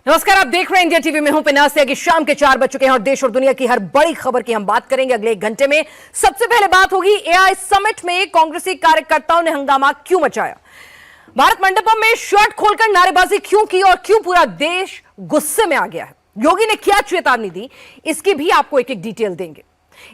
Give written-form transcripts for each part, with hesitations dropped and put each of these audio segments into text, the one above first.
नमस्कार, आप देख रहे हैं इंडिया टीवी में हूं पिनासिया की शाम के 4 बज चुके हैं और देश और दुनिया की हर बड़ी खबर की हम बात करेंगे अगले 1 घंटे में। सबसे पहले बात होगी एआई समिट में कांग्रेसी कार्यकर्ताओं ने हंगामा क्यों मचाया, भारत मंडपम में शर्ट खोलकर नारेबाजी क्यों की और क्यों पूरा देश गुस्से में आ गया है, योगी ने क्या चेतावनी दी, इसकी भी आपको एक एक डिटेल देंगे।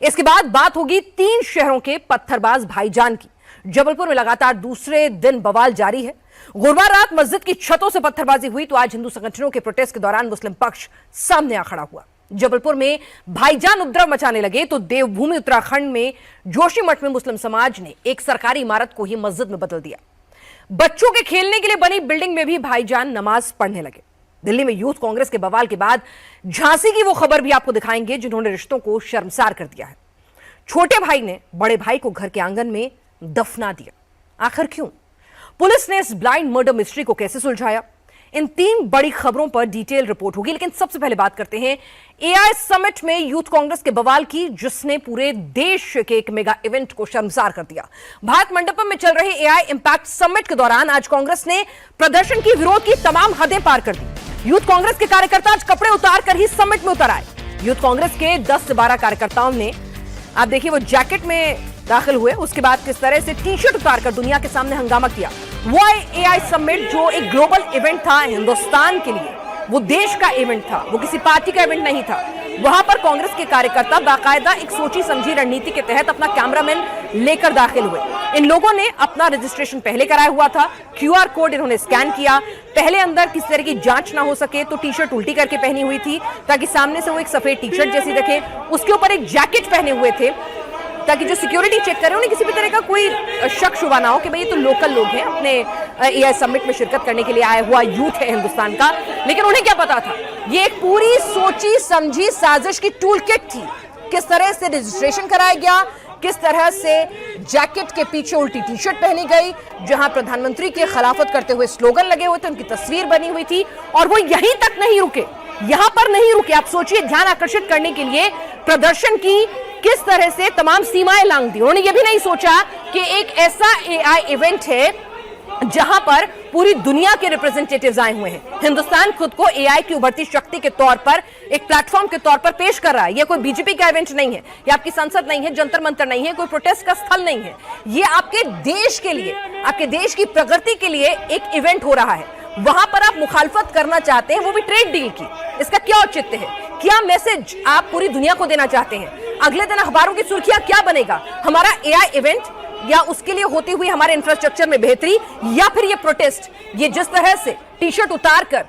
इसके बाद बात होगी 3 शहरों के पत्थरबाज भाईजान की। जबलपुर में लगातार दूसरे दिन बवाल जारी है। गुरुवार रात मस्जिद की छतों से पत्थरबाजी हुई तो आज हिंदू संगठनों के प्रोटेस्ट के दौरान मुस्लिम पक्ष सामने आ खड़ा हुआ। जबलपुर में भाईजान उपद्रव मचाने लगे तो देवभूमि उत्तराखंड में जोशीमठ में मुस्लिम समाज ने एक सरकारी इमारत को ही मस्जिद में बदल दिया। बच्चों के खेलने के लिए बनी बिल्डिंग में भी भाईजान नमाज पढ़ने लगे। दिल्ली में यूथ कांग्रेस के बवाल के बाद झांसी की वो खबर भी आपको दिखाएंगे जिन्होंने रिश्तों को शर्मसार कर दिया है। छोटे भाई ने बड़े भाई को घर के आंगन में दफना दिया, आखिर क्यों? पुलिस ने इस ब्लाइंड मर्डर मिस्ट्री को कैसे सुलझाया? इन 3 बड़ी खबरों पर डिटेल रिपोर्ट होगी, लेकिन सबसे पहले बात करते हैं एआई समिट में यूथ कांग्रेस के बवाल की, जिसने पूरे देश के एक मेगा इवेंट को शर्मसार कर दिया। भारत मंडपम में चल रहे एआई इंपैक्ट समिट के दौरान आज कांग्रेस ने प्रदर्शन की विरोध की तमाम हदें पार कर दी। यूथ कांग्रेस के कार्यकर्ता आज कपड़े उतार कर ही समिट में उतर आए। यूथ कांग्रेस के 10 से 12 कार्यकर्ताओं ने, आप देखिए, वो जैकेट में दाखिल हुए, उसके बाद किस तरह से टी-शर्ट उतारकर दुनिया के सामने हंगामा किया। वो एआई समिट जो एक ग्लोबल इवेंट था हिंदुस्तान के लिए, वो देश का इवेंट था, वो किसी पार्टी का इवेंट नहीं था। वहां पर कांग्रेस के कार्यकर्ता बाकायदा एक सोची समझी रणनीति के तहत अपना कैमरामैन लेकर दाखिल हुए। इन लोगों ने अपना रजिस्ट्रेशन पहले कराया हुआ था, क्यूआर कोड इन्होंने स्कैन किया। पहले अंदर किसी तरह की जांच ना हो सके तो टी-शर्ट उल्टी करके पहनी हुई थी ताकि सामने से वो एक सफेद टी-शर्ट जैसी दिखे। उसके ऊपर एक जैकेट पहने हुए थे ताकि जो सिक्योरिटी चेक करे उन्हें किसी भी तरह का कोई शक शुबा ना हो कि भाई ये तो लोकल लोग हैं, अपने एआई समिट में शिरकत करने के लिए आया हुआ यूथ है हिंदुस्तान का। लेकिन उन्हें क्या पता था, ये एक पूरी सोची समझी साजिश की टूल किट थी। किस तरह से रजिस्ट्रेशन कराया गया, किस तरह से जैकेट के पीछे उल्टी टी-शर्ट पहनी गई, जहां प्रधानमंत्री के खिलाफत करते हुए स्लोगन लगे हुए थे, उनकी तस्वीर बनी हुई थी। और वो यहीं तक नहीं रुके, यहां पर नहीं रुके। आप सोचिए, ध्यान आकर्षित करने के लिए प्रदर्शन की किस तरह से तमाम सीमाएं लांघ दी। उन्होंने यह भी नहीं सोचा कि एक ऐसा एआई इवेंट है जहां पर पूरी दुनिया के रिप्रेजेंटेटिव्स आए हुए हैं। हिंदुस्तान खुद को एआई की उभरती शक्ति के तौर पर, एक प्लेटफॉर्म के तौर पर पेश कर रहा है। यह कोई बीजेपी का इवेंट नहीं है, यह आपकी संसद नहीं है, जंतर मंतर नहीं है, कोई प्रोटेस्ट का स्थल नहीं है। यह आपके देश के लिए, आपके देश की प्रगति के लिए एक इवेंट हो रहा है। वहां पर आप मुखालफत करना चाहते हैं, वो भी ट्रेड डील की। इसका क्या औचित्य है? क्या मैसेज आप पूरी दुनिया को देना चाहते हैं? अगले दिन अखबारों की सुर्खियां क्या बनेगा? हमारा एआई इवेंट, या उसके लिए होती हुई हमारे इंफ्रास्ट्रक्चर में बेहतरी, या फिर ये प्रोटेस्ट? ये जिस तरह से टी-शर्ट उतार कर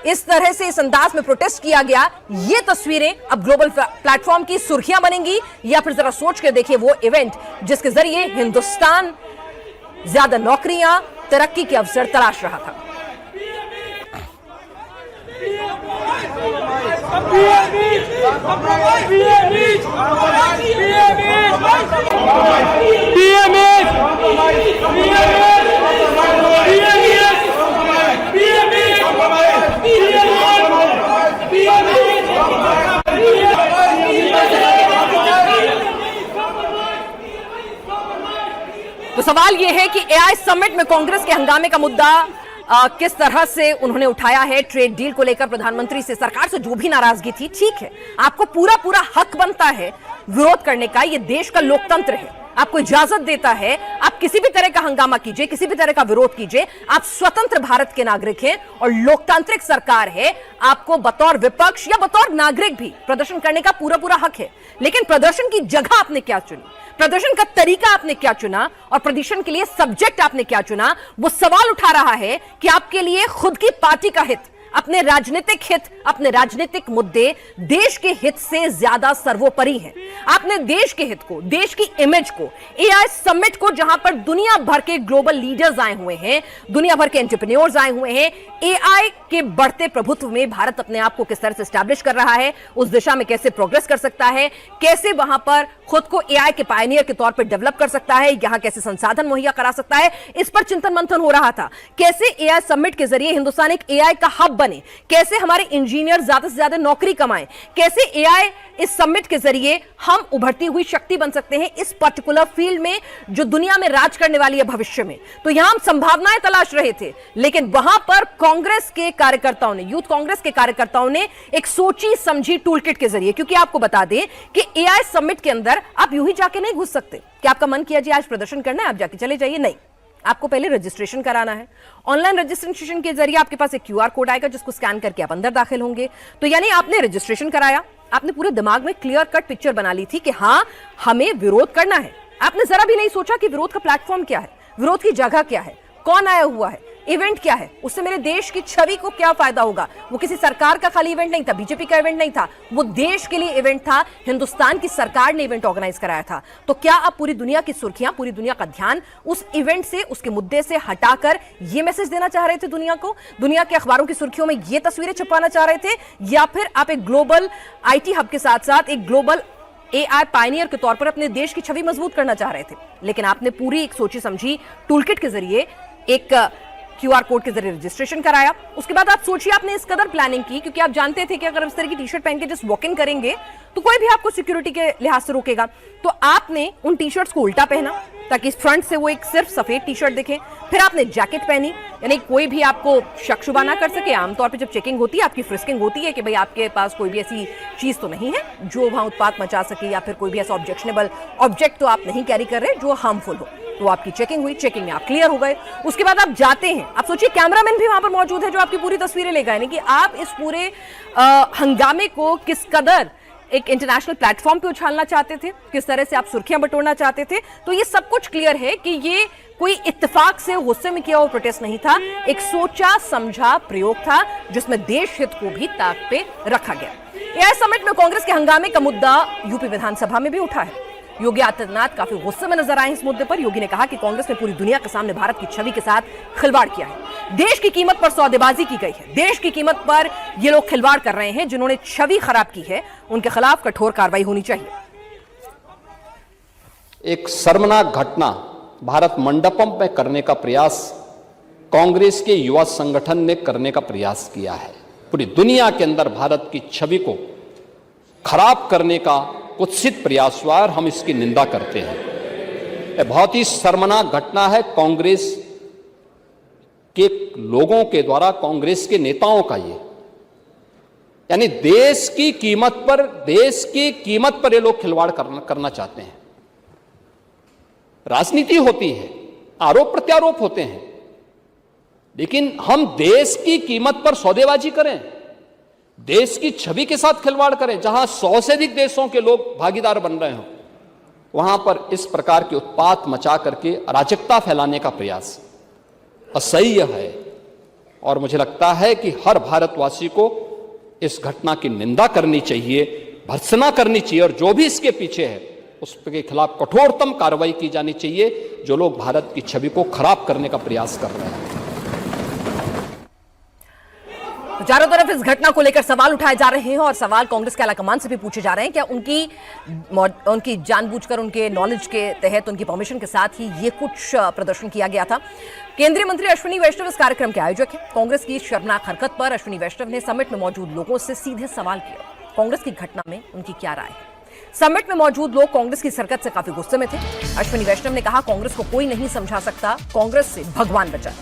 इस तरह से इस अंदाज में प्रोटेस्ट किया गया, ये तस्वीरें अब ग्लोबल प्लेटफॉर्म की सुर्खियां बनेंगी, या फिर जरा सोच कर देखिए वो इवेंट जिसके जरिए हिंदुस्तान ज्यादा नौकरियां, तरक्की के अवसर तलाश रहा था। तो सवाल यह है कि एआई समिट में कांग्रेस के हंगामे का मुद्दा किस तरह से उन्होंने उठाया है। ट्रेड डील को लेकर प्रधानमंत्री से सरकार से जो भी नाराजगी थी, ठीक है, आपको पूरा हक बनता है विरोध करने का, यह देश का लोकतंत्र है, आपको इजाजत देता है, आप किसी भी तरह का हंगामा कीजिए, किसी भी तरह का विरोध कीजिए। आप स्वतंत्र भारत के नागरिक हैं और लोकतांत्रिक सरकार है, आपको बतौर विपक्ष या बतौर नागरिक भी प्रदर्शन करने का पूरा हक है। लेकिन प्रदर्शन की जगह आपने क्या चुनी, प्रदर्शन का तरीका आपने क्या चुना, और प्रदर्शन के लिए सब्जेक्ट आपने क्या चुना, वो सवाल उठा रहा है कि आपके लिए खुद की पार्टी का हित, अपने राजनीतिक हित, अपने राजनीतिक मुद्दे देश के हित से ज्यादा सर्वोपरि हैं। आपने देश के हित को, देश की इमेज को, एआई समिट को, जहां पर दुनिया भर के ग्लोबल लीडर्स आए हुए हैं, दुनिया भर के एंटरप्रेन्योर्स आए हुए हैं, एआई के बढ़ते प्रभुत्व में भारत अपने आप को किस तरह से एस्टैब्लिश कर रहा है, उस दिशा में कैसे प्रोग्रेस कर सकता है, कैसे वहां पर खुद को एआई के पायनियर के तौर पर डेवलप कर सकता है, यहां कैसे संसाधन मुहैया करा सकता है, इस पर चिंतन मंथन हो रहा था। कैसे एआई समिट के जरिए हिंदुस्तान एक एआई का हब बने, कैसे हमारे इंजीनियर ज्यादा से ज्यादा नौकरी कमाएं, कैसे एआई इस समिट के जरिए हम उभरती हुई शक्ति बन सकते हैं इस पर्टिकुलर फील्ड में जो दुनिया में राज करने वाली है भविष्य में। तो यहां हम संभावनाएं तलाश रहे थे, लेकिन वहां पर कांग्रेस के कार्यकर्ताओं ने, यूथ कांग्रेस के कार्यकर्ताओं ने एक सोची समझी टूलकिट के जरिए, क्योंकि आपको बता दें कि एआई समिट के अंदर आप यूं ही जाके नहीं घुस सकते कि आपका मन किया जी आज प्रदर्शन करना है आप जाके चले जाइए, नहीं, आपको पहले रजिस्ट्रेशन कराना है। ऑनलाइन रजिस्ट्रेशन के जरिए आपके पास एक क्यूआर कोड आएगा जिसको स्कैन करके आप अंदर दाखिल होंगे। तो यानी आपने रजिस्ट्रेशन कराया, आपने पूरे दिमाग में क्लियर कट पिक्चर बना ली थी कि हां हमें विरोध करना है। आपने जरा भी नहीं सोचा कि विरोध का प्लेटफॉर्म क्या है, विरोध की जगह क्या है, कौन आया हुआ है, इवेंट क्या है, उससे मेरे देश की छवि को क्या फायदा होगा। वो किसी सरकार का खाली इवेंट नहीं था, बीजेपी का इवेंट नहीं था, वो देश के लिए इवेंट था, हिंदुस्तान की सरकार ने इवेंट ऑर्गेनाइज कराया था। तो क्या आप पूरी दुनिया की सुर्खियां, पूरी दुनिया का ध्यान उस इवेंट से, उसके मुद्दे से हटाकर ये मैसेज देना चाह रहे थे दुनिया को, दुनिया के अखबारों की सुर्खियों में ये तस्वीरें छुपाना चाह रहे थे, या फिर आप एक ग्लोबल आईटी हब के साथ साथ एक ग्लोबल एआई पायनियर के तौर पर अपने देश की छवि मजबूत करना चाह रहे थे। लेकिन आपने पूरी एक सोची समझी टूलकिट के जरिए एक क्यूआर कोड के जरिए रजिस्ट्रेशन कराया। उसके बाद आप सोचिए आपने इस कदर प्लानिंग की, क्योंकि आप जानते थे कि अगर इस तरह की टी शर्ट पहन के जस्ट वॉक इन करेंगे तो कोई भी आपको सिक्योरिटी के लिहाज से रोकेगा। तो आपने उन टी शर्ट्स को उल्टा पहना ताकि फ्रंट से वो एक सिर्फ सफेद टी शर्ट दिखे, फिर आपने जैकेट पहनी, यानी कोई भी आपको शक शुबा ना कर सके। आमतौर पर जब चेकिंग होती है, आपकी फ्रिस्किंग होती है कि भाई आपके पास कोई भी ऐसी चीज तो नहीं है जो वहां उत्पात मचा सके, या फिर कोई भी ऐसा ऑब्जेक्शनेबल ऑब्जेक्ट तो आप नहीं कैरी कर रहे जो हार्मफुल हो। तो आपकी चेकिंग हुई, चेकिंग में आप क्लियर हो गए। उसके बाद आप जाते हैं, आप सोचिए कैमरामैन भी वहां पर मौजूद है जो आपकी पूरी तस्वीरें ले गए, यानी कि आप इस पूरे हंगामे को किस कदर एक इंटरनेशनल प्लेटफॉर्म पे उछालना चाहते थे, किस तरह से आप सुर्खियां बटोरना चाहते थे। तो ये सब कुछ क्लियर है कि ये कोई इत्तेफाक से गुस्से में किया हुआ प्रोटेस्ट नहीं था, एक सोचा समझा प्रयोग था जिसमें देश हित को भी ताक पे रखा गया। एआई समिट में कांग्रेस के हंगामे का मुद्दा यूपी विधानसभा में भी उठा है। योगी आदित्यनाथ काफी गुस्से में नजर आए इस मुद्दे पर। योगी ने कहा कि कांग्रेस ने पूरी दुनिया के सामने भारत की छवि के साथ खिलवाड़ किया है, देश की कीमत पर सौदेबाजी की गई है, देश की कीमत पर ये लोग खिलवाड़ कर रहे हैं। जिन्होंने छवि खराब की है उनके खिलाफ कठोर कार्रवाई होनी चाहिए। एक शर्मनाक घटना भारत मंडपम में करने का प्रयास कांग्रेस के युवा संगठन ने करने का प्रयास किया है। पूरी दुनिया के अंदर भारत की छवि को खराब करने का कुत्सित प्रयास हुआ और हम इसकी निंदा करते हैं। यह बहुत ही शर्मनाक घटना है कांग्रेस के लोगों के द्वारा, कांग्रेस के नेताओं का। ये यानी देश की कीमत पर ये लोग खिलवाड़ करना चाहते हैं। राजनीति होती है, आरोप प्रत्यारोप होते हैं, लेकिन हम देश की कीमत पर सौदेबाजी करें, देश की छवि के साथ खिलवाड़ करें, जहां 100 से अधिक देशों के लोग भागीदार बन रहे हो, वहां पर इस प्रकार के उत्पात मचा करके अराजकता फैलाने का प्रयास असह्य है। और मुझे लगता है कि हर भारतवासी को इस घटना की निंदा करनी चाहिए, भर्त्सना करनी चाहिए, और जो भी इसके पीछे है उसके खिलाफ कठोरतम कार्रवाई की जानी चाहिए जो लोग भारत की छवि को खराब करने का प्रयास कर रहे हैं। चारों तरफ इस घटना को लेकर सवाल उठाए जा रहे हैं और सवाल कांग्रेस के आलाकमान से भी पूछे जा रहे हैं। क्या उनकी जानबूझकर, उनके नॉलेज के तहत, उनकी परमिशन के साथ ही ये कुछ प्रदर्शन किया गया था? केंद्रीय मंत्री अश्विनी वैष्णव इस कार्यक्रम के आयोजक हैं। कांग्रेस की शर्मनाक हरकत पर अश्विनी वैष्णव ने समिट में मौजूद लोगों से सीधे सवाल किया, कांग्रेस की घटना में उनकी क्या राय है। समिट में मौजूद लोग कांग्रेस की हरकत से काफी गुस्से में थे। अश्विनी वैष्णव ने कहा, कांग्रेस को कोई नहीं समझा सकता, कांग्रेस से भगवान बचा।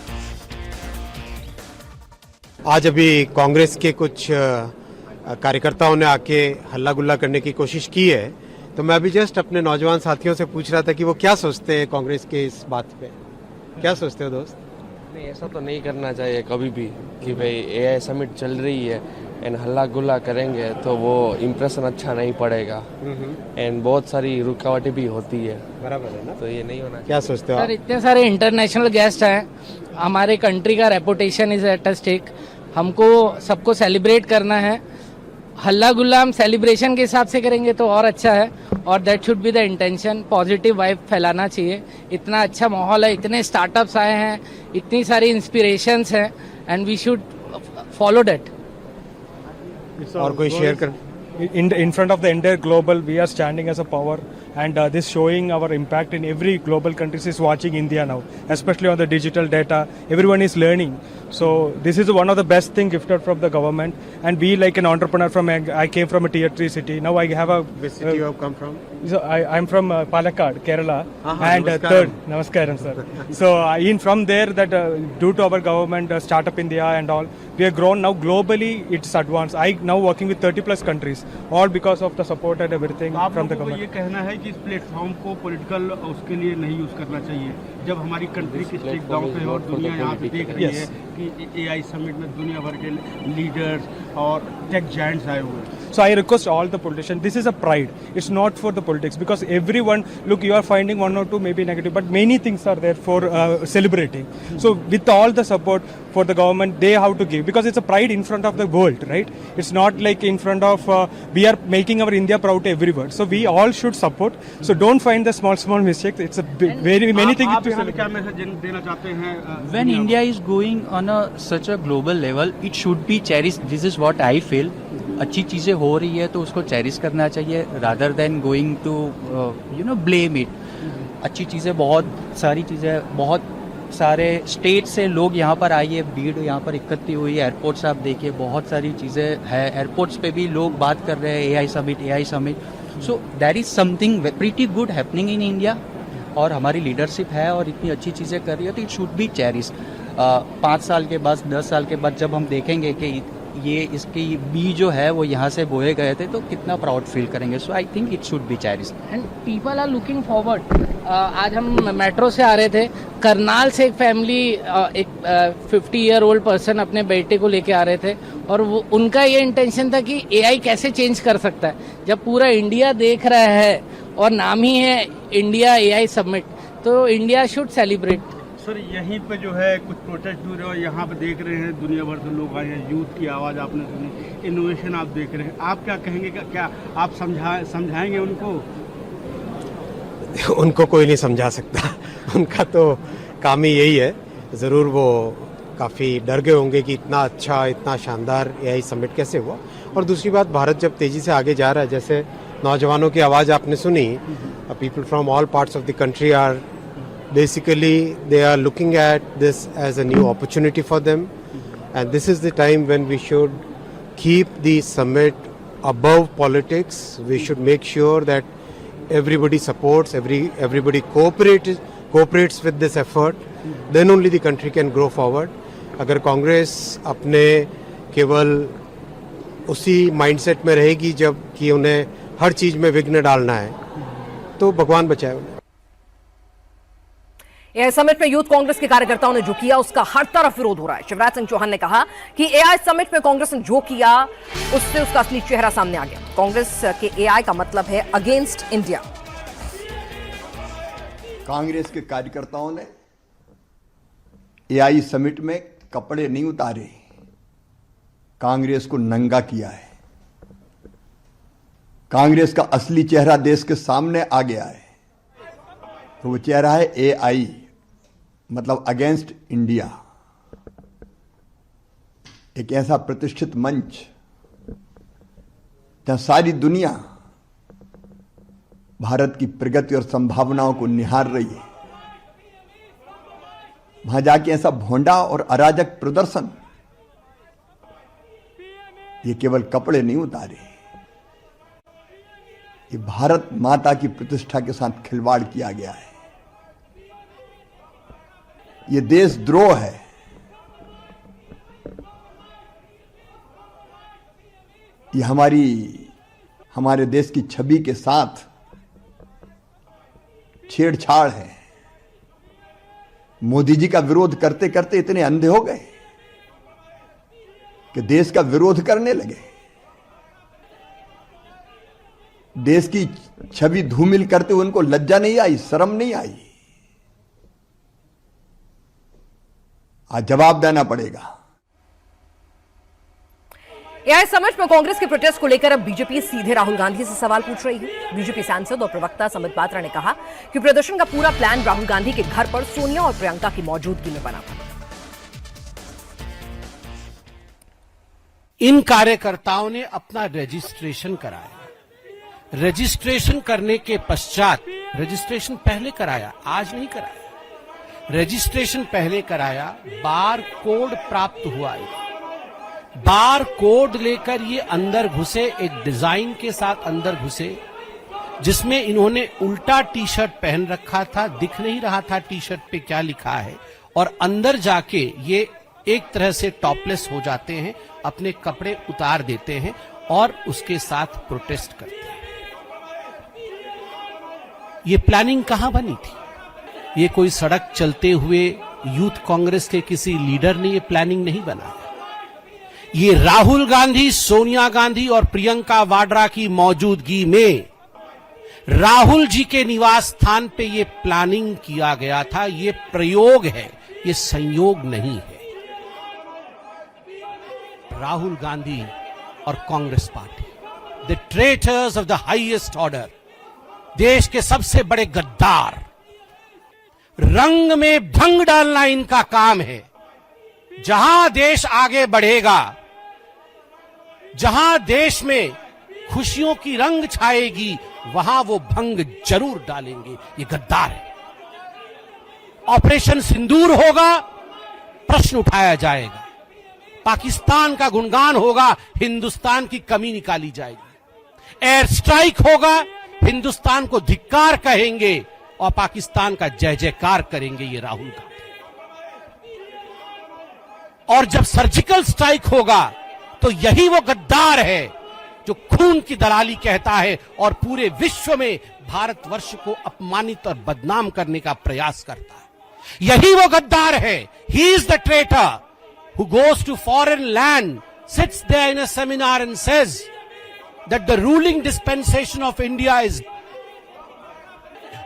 आज अभी कांग्रेस के कुछ कार्यकर्ताओं ने आके हल्ला गुल्ला करने की कोशिश की है, तो मैं अभी जस्ट अपने नौजवान साथियों से पूछ रहा था कि वो क्या सोचते हैं कांग्रेस के इस बात पे। क्या सोचते हो दोस्त? नहीं, ऐसा तो नहीं करना चाहिए कभी भी कि भाई एआई समिट चल रही है एंड हल्ला गुल्ला करेंगे तो वो इम्प्रेशन अच्छा नहीं पड़ेगा एंड बहुत सारी रुकावटें भी होती है। बराबर है ना, तो ये नहीं होना चाहिए। क्या सोचते हो सर? इतने सारे इंटरनेशनल गेस्ट हैं, हमारे कंट्री का reputation is at a stake, हमको सबको सेलिब्रेट करना है। हल्ला गुल्ला हम सेलिब्रेशन के हिसाब से करेंगे तो और अच्छा है, और that should be the intention. Positive vibe फैलाना चाहिए। इतना अच्छा माहौल है, इतने स्टार्टअप्स आए हैं, इतनी सारी इंस्पिरेशंस हैं, and we should follow that. और कोई शेयर कर? In front of the entire global, we are standing as a power and this showing our impact in every global countries is watching India now, especially on the digital data. Everyone is learning. So this is one of the best thing gifted from the government. And be like an entrepreneur I came from a tier 3 city. Now I have a. Which city you have come from? So I'm from Palakkad, Kerala, and Namaskaram, sir. So from there, that due to our government, Startup India and all, we have grown now globally. It's advanced. I now working with 30+ countries, all because of the support and everything from the government. ये कहना है कि इस platform को political उसके लिए नहीं use करना चाहिए, जब हमारी कंट्री की स्टेट डाउन पे है और दुनिया यहाँ पे देख रही है कि AI समिट में दुनिया भर के लीडर्स और टेक जायंट्स आए हुए हैं. So I request all the politicians, this is a pride. It's not for the politics, because everyone, look, you are finding one or two maybe negative, but many things are there for celebrating. So with all the support for the government, they have to give, because it's a pride in front of the world, right? It's not like in front of, we are making our India proud everywhere. So we all should support. So don't find the small mistakes. It's a very many things to celebrate. क्या message देना चाहते हैं? When India is going on such a global level, it should be cherished. This is what I feel. अच्छी चीज़ें हो रही है तो उसको चेरिश करना चाहिए, rather than going to blame it. अच्छी चीज़ें, बहुत सारी चीज़ें, बहुत सारे स्टेट से लोग यहाँ पर आइए, भीड़ यहाँ पर इकट्ठी हुई. एयरपोर्ट्स आप देखिए, बहुत सारी चीज़ें हैं. एयरपोर्ट्स पे भी लोग बात कर रहे हैं AI समिट. So there is something pretty good happening in India, और हमारी लीडरशिप है और इतनी अच्छी चीज़ें कर रही है, तो इट शुड बी चेरिश. 5 साल के बाद, 10 साल के बाद जब हम देखेंगे कि ये इसकी बीज जो है वो यहाँ से बोए गए थे, तो कितना प्राउड फील करेंगे. So I think it should be cherish. And people are looking forward. आज हम मेट्रो से आ रहे थे, करनाल से एक फैमिली, एक 50-year-old पर्सन अपने बेटे को लेके आ रहे थे, और वो उनका ये इंटेंशन था कि AI कैसे चेंज कर सकता है. जब पूरा इंडिया देख रहा है और नाम ही है इंडिया AI समिट, तो इंडिया शुड सेलिब्रेट. सर यहीं पे जो है कुछ प्रोटेस्ट हो रहे हैं, यहाँ पे देख रहे हैं दुनिया भर से लोग आए हैं, यूथ की आवाज़ आपने सुनी, इनोवेशन आप देख रहे हैं, आप क्या कहेंगे? क्या आप समझाएंगे उनको? उनको कोई नहीं समझा सकता. उनका तो काम ही यही है. ज़रूर वो काफ़ी डर गए होंगे कि इतना अच्छा, इतना शानदार AI समिट कैसे हुआ. और दूसरी बात, भारत जब तेज़ी से आगे जा रहा है, जैसे नौजवानों की आवाज़ आपने सुनी, people from all parts of the country are basically they are looking at this as a new opportunity for them, and this is the time when we should keep the summit above politics. We should make sure that everybody supports, everybody cooperates with this effort. Then only the country can grow forward. अगर कांग्रेस अपने केवल उसी mindset में रहेगी जब कि उन्हें हर चीज में विघ्न डालना है, तो भगवान बचाए उन्हें. AI समिट में यूथ कांग्रेस के कार्यकर्ताओं ने जो किया उसका हर तरफ विरोध हो रहा है. शिवराज सिंह चौहान ने कहा कि AI समिट में कांग्रेस ने जो किया उससे उसका असली चेहरा सामने आ गया. कांग्रेस के AI का मतलब है अगेंस्ट इंडिया. कांग्रेस के कार्यकर्ताओं ने AI समिट में कपड़े नहीं उतारे, कांग्रेस को नंगा किया है. कांग्रेस का असली चेहरा देश के सामने आ गया है. तो वो चेहरा है AI, मतलब अगेंस्ट इंडिया. एक ऐसा प्रतिष्ठित मंच जहां सारी दुनिया भारत की प्रगति और संभावनाओं को निहार रही है, वहां जाके ऐसा भोंडा और अराजक प्रदर्शन, ये केवल कपड़े नहीं उतारे, ये भारत माता की प्रतिष्ठा के साथ खिलवाड़ किया गया है. ये देशद्रोह है. ये हमारे देश की छवि के साथ छेड़छाड़ है. मोदी जी का विरोध करते करते इतने अंधे हो गए कि देश का विरोध करने लगे. देश की छवि धूमिल करते हुए उनको लज्जा नहीं आई, शर्म नहीं आई. आज जवाब देना पड़ेगा. AI समिट में कांग्रेस के प्रोटेस्ट को लेकर अब बीजेपी सीधे राहुल गांधी से सवाल पूछ रही है. बीजेपी सांसद और प्रवक्ता संबित पात्रा ने कहा कि प्रदर्शन का पूरा प्लान राहुल गांधी के घर पर सोनिया और प्रियंका की मौजूदगी में बना था. इन कार्यकर्ताओं ने अपना रजिस्ट्रेशन कराया. रजिस्ट्रेशन करने के पश्चात, रजिस्ट्रेशन पहले कराया, आज नहीं कराया, रजिस्ट्रेशन पहले कराया, बार कोड प्राप्त हुआ, बार कोड लेकर ये अंदर घुसे, एक डिजाइन के साथ अंदर घुसे, जिसमें इन्होंने उल्टा टी शर्ट पहन रखा था, दिख नहीं रहा था टी शर्ट पे क्या लिखा है, और अंदर जाके ये एक तरह से टॉपलेस हो जाते हैं, अपने कपड़े उतार देते हैं और उसके साथ प्रोटेस्ट करते हैं। ये प्लानिंग कहां बनी थी? ये कोई सड़क चलते हुए यूथ कांग्रेस के किसी लीडर ने ये प्लानिंग नहीं बनाया। ये राहुल गांधी, सोनिया गांधी और प्रियंका वाड्रा की मौजूदगी में राहुल जी के निवास स्थान पे ये प्लानिंग किया गया था। ये प्रयोग है, ये संयोग नहीं है। राहुल गांधी और Congress party, the traitors of the highest order, देश के सबसे बड़े गद्दार, रंग में भंग डालना इनका काम है। जहां देश आगे बढ़ेगा, जहां देश में खुशियों की रंग छाएगी, वहां वो भंग जरूर डालेंगे। ये गद्दार है। ऑपरेशन सिंदूर होगा, प्रश्न उठाया जाएगा। पाकिस्तान का गुणगान होगा, हिंदुस्तान की कमी निकाली जाएगी। एयर स्ट्राइक होगा, हिंदुस्तान को धिक्कार कहेंगे और पाकिस्तान का जय जयकार करेंगे ये राहुल गांधी। और जब सर्जिकल स्ट्राइक होगा तो यही वो गद्दार है जो खून की दलाली कहता है और पूरे विश्व में भारतवर्ष को अपमानित और बदनाम करने का प्रयास करता है। यही वो गद्दार है। He is the traitor who goes to foreign land, sits there in a seminar and says that the ruling dispensation of India is,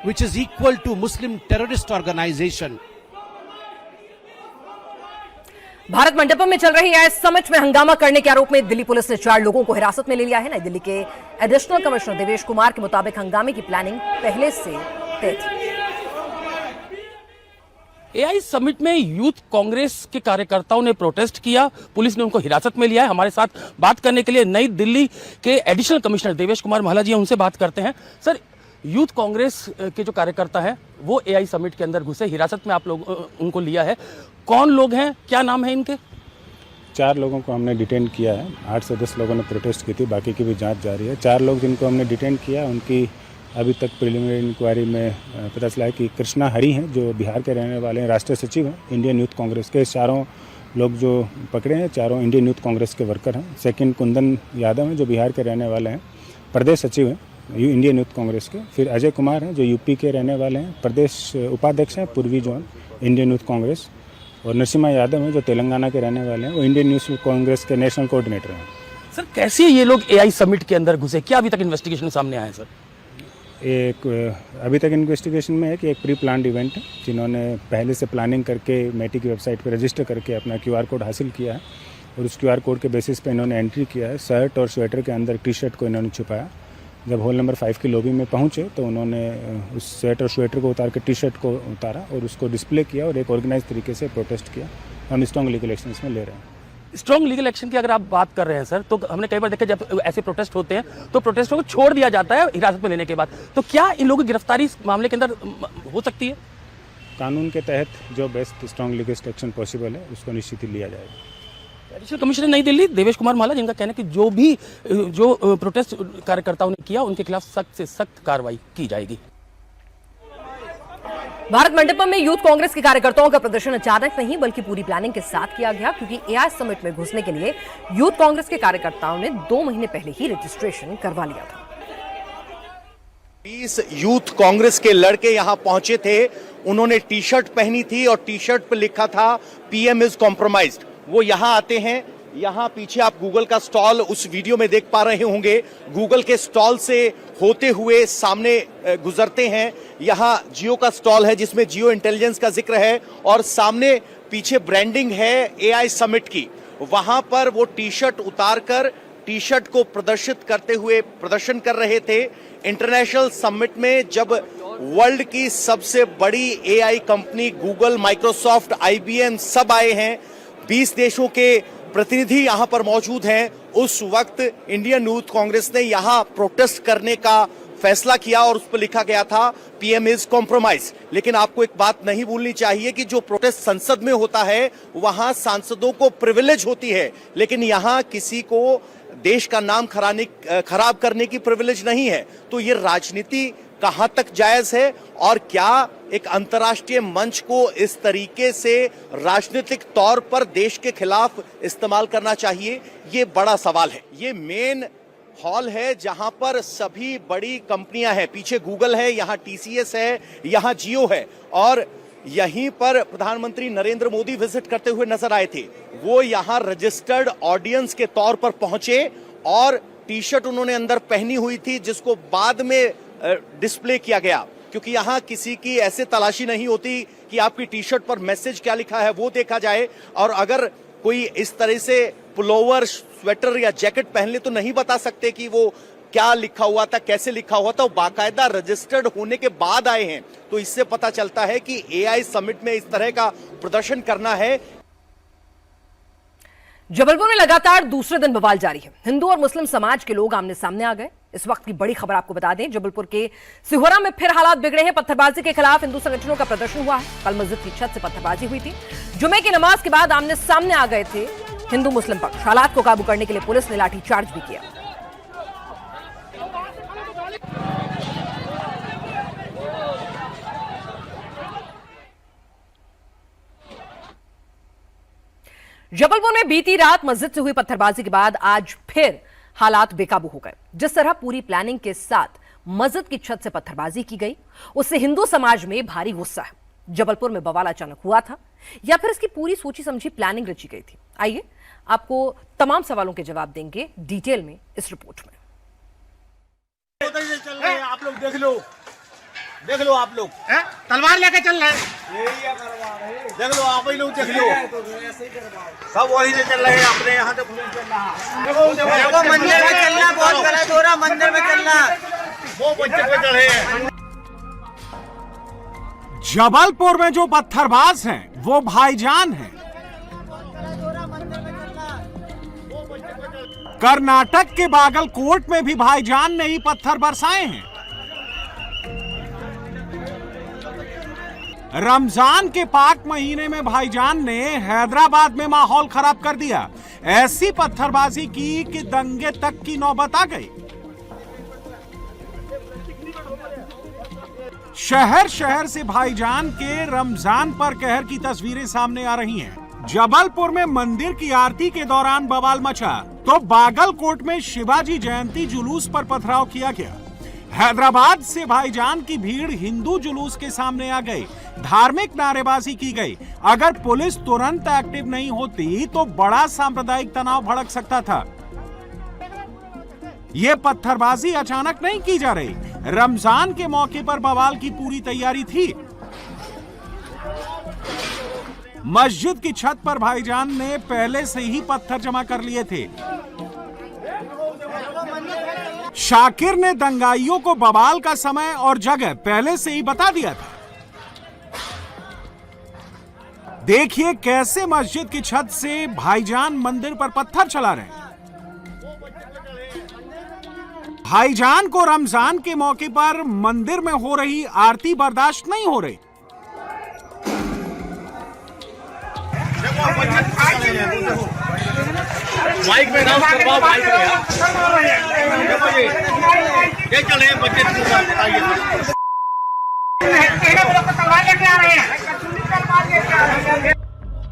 which is equal to Muslim terrorist organization. Bharat Mandapam में चल रही है समिट में हंगामा करने के आरोप में दिल्ली पुलिस ने 4 लोगों को हिरासत में ले लिया है। नई दिल्ली के एडिशनल कमिश्नर देवेश कुमार के मुताबिक हंगामे की प्लानिंग पहले से तय थी। एआई समिट में यूथ कांग्रेस के कार्यकर्ताओं ने प्रोटेस्ट किया, पुलिस ने उनको हिरासत में लिया है। हमारे साथ बात करने के लिए नई दिल्ली के एडिशनल कमिश्नर देवेश कुमार महला जी हैं, उनसे बात करते हैं। सर, यूथ कांग्रेस के जो कार्यकर्ता हैं वो एआई समिट के अंदर घुसे, हिरासत में आप लोग उनको लिया है। कौन लोग हैं, क्या नाम है इनके? 4 लोगों को हमने डिटेन किया है। 8 से 10 लोगों ने प्रोटेस्ट की थी, बाकी की भी जांच जारी है। 4 लोग जिनको हमने डिटेन किया, उनकी अभी तक प्रिलिमिनरी इंक्वायरी में पता चला है कि कृष्णा हरी हैं, जो बिहार के रहने वाले हैं, राष्ट्रीय सचिव हैं इंडियन यूथ कांग्रेस के। 4 लोग जो पकड़े हैं, 4 इंडियन यूथ कांग्रेस के वर्कर हैं। सेकंड कुंदन यादव हैं, जो बिहार के रहने वाले हैं, प्रदेश सचिव हैं इंडियन यूथ कांग्रेस के। फिर अजय कुमार हैं, जो यूपी के रहने वाले हैं, प्रदेश उपाध्यक्ष हैं पूर्वी जोन इंडियन यूथ कांग्रेस। और नरसिम्हा यादव हैं, जो तेलंगाना के रहने वाले हैं, वो इंडियन यूथ कांग्रेस के नेशनल कोऑर्डिनेटर हैं। सर, कैसे ये लोग एआई समिट के अंदर घुसे, क्या अभी तक इन्वेस्टिगेशन सामने आया है? सर, एक अभी तक इन्वेस्टिगेशन में है कि एक प्री प्लान्ड इवेंट है, जिन्होंने पहले से प्लानिंग करके मेटी की वेबसाइट पर रजिस्टर करके अपना QR कोड हासिल किया है और उस QR कोड के बेसिस पे इन्होंने एंट्री किया है। शर्ट और स्वेटर के अंदर टी-शर्ट को इन्होंने छुपाया। जब हॉल नंबर 5 की लॉबी में पहुंचे तो उन्होंने उस शर्ट और स्वेटर को उतार के टी-शर्ट को उतारा और उसको डिस्प्ले किया और एक ऑर्गेनाइज तरीके से प्रोटेस्ट किया। हम स्ट्रॉन्ग लीगल एक्शन में ले रहे हैं। स्ट्रॉन्ग लीगल एक्शन की अगर आप बात कर रहे हैं सर, तो हमने कई बार देखा जब ऐसे प्रोटेस्ट होते हैं तो प्रोटेस्टों को छोड़ दिया जाता है हिरासत में लेने के बाद। तो क्या इन लोगों की गिरफ्तारी इस मामले के अंदर हो सकती है? कानून के तहत जो best strong legal action possible है उसको निश्चित ही लिया जाएगा। एडिशनल कमिश्नर नई दिल्ली देवेश कुमार महला, जिनका कहना है कि जो प्रोटेस्ट कार्यकर्ताओं ने किया उनके खिलाफ सख्त से सख्त कार्रवाई की जाएगी। भारत मंडपम में यूथ कांग्रेस के कार्यकर्ताओं का प्रदर्शन अचानक नहीं बल्कि पूरी प्लानिंग के साथ किया गया, क्योंकि एआई समिट में घुसने के लिए यूथ कांग्रेस के कार्यकर्ताओं ने 2 महीने पहले ही रजिस्ट्रेशन करवा लिया था। 20 यूथ कांग्रेस के लड़के यहां पहुंचे थे। उन्होंने टी-शर्ट पहनी थी और टी-शर्ट पर लिखा था पीएम इज कॉम्प्रोमाइज्ड। वो यहां आते हैं, यहां पीछे आप गूगल का स्टॉल उस वीडियो में देख पा रहे होंगे। गूगल के स्टॉल से होते हुए सामने गुजरते हैं। यहां जियो का स्टॉल है जिसमें जियो इंटेलिजेंस का जिक्र है और सामने पीछे ब्रांडिंग है एआई समिट की। वहां पर वो टी-शर्ट उतारकर टी-शर्ट को प्रदर्शित करते हुए प्रदर्शन कर रहे थे। इंटरनेशनल समिट में जब वर्ल्ड की सबसे बड़ी AI company Google, Microsoft, IBM सब आए हैं, 20 देशों के प्रतिनिधि यहां पर मौजूद हैं। उस वक्त इंडियन यूथ कांग्रेस ने यहां प्रोटेस्ट करने का फैसला किया और उस पर लिखा गया था पीएम इज कॉम्प्रोमाइज। लेकिन आपको एक बात नहीं भूलनी चाहिए कि जो प्रोटेस्ट संसद में होता है वहां सांसदों को प्रिविलेज होती है, लेकिन यहां किसी को देश का नाम खराब करने की प्रिविलेज नहीं है। तो ये राजनीति कहां तक जायज है और क्या एक अंतर्राष्ट्रीय मंच को इस तरीके से राजनीतिक तौर पर देश के खिलाफ इस्तेमाल करना चाहिए, ये बड़ा सवाल है। ये मेन हॉल है जहां पर सभी बड़ी कंपनियां हैं। पीछे गूगल है, यहां टीसीएस है, यहां जियो है और यहीं पर प्रधानमंत्री नरेंद्र मोदी विजिट करते हुए नजर आए थे। वो यहां रजिस्टर्ड ऑडियंस के तौर पर पहुंचे और टी शर्ट उन्होंने अंदर पहनी हुई थी जिसको बाद में डिस्प्ले किया गया, क्योंकि यहां किसी की ऐसे तलाशी नहीं होती कि आपकी टी शर्ट पर मैसेज क्या लिखा है वो देखा जाए। और अगर कोई इस तरह से पुलोवर, स्वेटर या जैकेट पहन ले तो नहीं बता सकते कि वो क्या लिखा हुआ था, कैसे लिखा हुआ था। वो बाकायदा रजिस्टर्ड होने के बाद आए हैं। तो इससे पता चलता है कि एआई समिट में इस तरह का प्रदर्शन करना है। जबलपुर में लगातार दूसरे दिन बवाल जारी है। हिंदू और मुस्लिम समाज के लोग आमने सामने आ गए। इस वक्त की बड़ी खबर आपको बता दें, जबलपुर के सिहोरा में फिर हालात बिगड़े हैं। पत्थरबाजी के खिलाफ हिंदू संगठनों का प्रदर्शन हुआ है। कल मस्जिद की छत से पत्थरबाजी हुई थी। जुमे की नमाज के बाद आमने सामने आ गए थे हिंदू मुस्लिम पक्ष। हालात को काबू करने के लिए पुलिस ने लाठीचार्ज भी किया। जबलपुर में बीती रात मस्जिद से हुई पत्थरबाजी के बाद आज फिर हालात बेकाबू हो गए। जिस तरह पूरी प्लानिंग के साथ मस्जिद की छत से पत्थरबाजी की गई, उससे हिंदू समाज में भारी गुस्सा है। जबलपुर में बवाल अचानक हुआ था या फिर इसकी पूरी सोची समझी प्लानिंग रची गई थी? आइए आपको तमाम सवालों के जवाब देंगे डिटेल में इस रिपोर्ट में। चल रहे हैं आप लोग, देख लो आप लोग तलवार लेके चल रहे हैं। देख लो आप ही लोग, देख लो सब वही से चल रहे हैं। अपने यहाँ तो देखो मंदिर में चलना बहुत गलत हो रहा, मंदिर में चलना वो बच्चे पे चढ़े हैं। जबलपुर में जो पत्थरबाज हैं वो भाईजान हैं। कर्नाटक के बागलकोट में भी भाईजान ने ही पत्थर बरसाए हैं। रमजान के पाक महीने में भाईजान ने हैदराबाद में माहौल खराब कर दिया। ऐसी पत्थरबाजी की कि दंगे तक की नौबत आ गई। शहर शहर से भाईजान के रमजान पर कहर की तस्वीरें सामने आ रही हैं। जबलपुर में मंदिर की आरती के दौरान बवाल मचा तो बागलकोट में शिवाजी जयंती जुलूस पर पथराव किया गया। हैदराबाद से भाईजान की भीड़ हिंदू जुलूस के सामने आ गई। धार्मिक नारेबाजी की गई। अगर पुलिस तुरंत एक्टिव नहीं होती तो बड़ा सांप्रदायिक तनाव भड़क सकता था। यह पत्थरबाजी अचानक नहीं की जा रही। रमजान के मौके पर बवाल की पूरी तैयारी थी। मस्जिद की छत पर भाईजान ने पहले से ही पत्थर जमा कर लिए थे। शाकिर ने दंगाइयों को बवाल का समय और जगह पहले से ही बता दिया था। देखिए कैसे मस्जिद की छत से भाईजान मंदिर पर पत्थर चला रहे हैं। भाईजान को रमजान के मौके पर मंदिर में हो रही आरती बर्दाश्त नहीं हो रही। माइक में नाम करवाओ, माइक में ये चल रहे हैं बच्चे।